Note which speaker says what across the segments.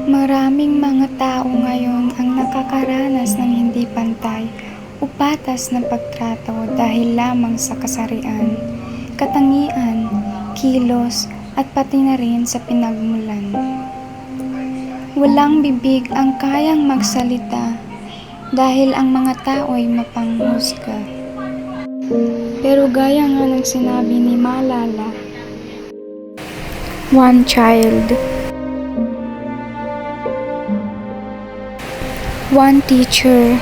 Speaker 1: Maraming mga tao ngayon ang nakakaranas ng hindi pantay o patas na pagtrato dahil lamang sa kasarian, katangian, kilos at pati na rin sa pinagmulan. Walang bibig ang kayang magsalita dahil ang mga tao ay mapanghusga. Pero gaya nga ng sinabi ni Malala, one child, one teacher,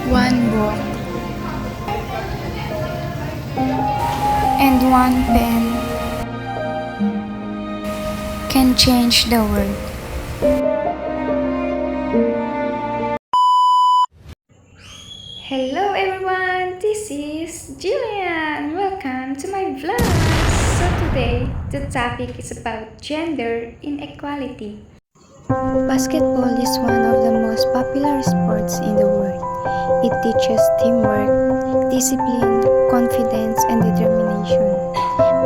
Speaker 1: one book, and one pen can change the world. Hello everyone, this is Jillian. Welcome to my vlog. So today, the topic is about gender inequality. Basketball is one of the most popular sports in the world. It teaches teamwork, discipline, confidence, and determination.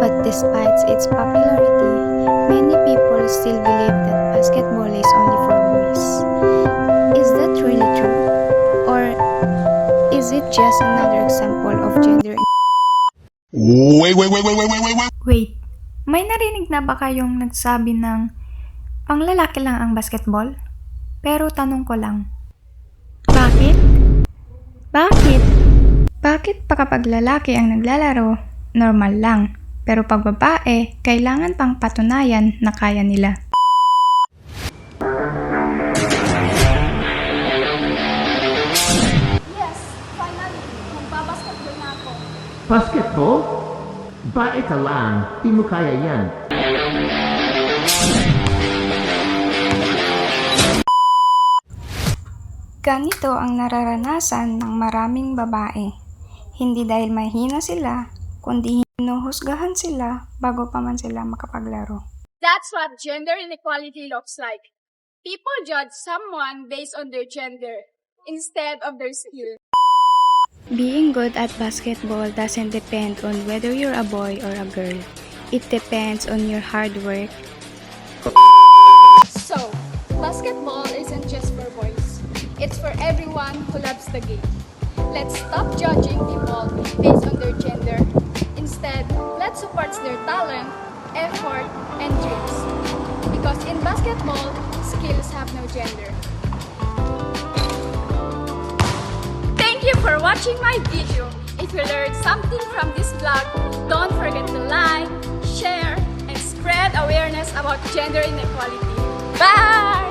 Speaker 1: But despite its popularity, many people still believe that basketball is only for boys. Is that really true? Or is it just another example of gender Wait, may narinig na ba kayong nagsabi ng panglalaki lang ang basketball? Pero tanong ko lang, bakit? Bakit? Bakit pa kapag lalaki ang naglalaro, normal lang, pero pag babae, kailangan pang patunayan na kaya nila?
Speaker 2: Basketball? Bakit ka lang? Di mo kaya yan.
Speaker 1: Ganito ang nararanasan ng maraming babae. Hindi dahil mahina sila, kundi hinuhusgahan sila bago pa man sila makapaglaro.
Speaker 3: That's what gender inequality looks like. People judge someone based on their gender instead of their skill.
Speaker 1: Being good at basketball doesn't depend on whether you're a boy or a girl. It depends on your hard work.
Speaker 3: So, basketball isn't just for boys. It's for everyone who loves the game. Let's stop judging people based on their gender. Instead, let's support their talent, effort, and dreams. Because in basketball, skills have no gender. Thank you for watching my video. If you learned something from this vlog, don't forget to like, share, and spread awareness about gender inequality. Bye!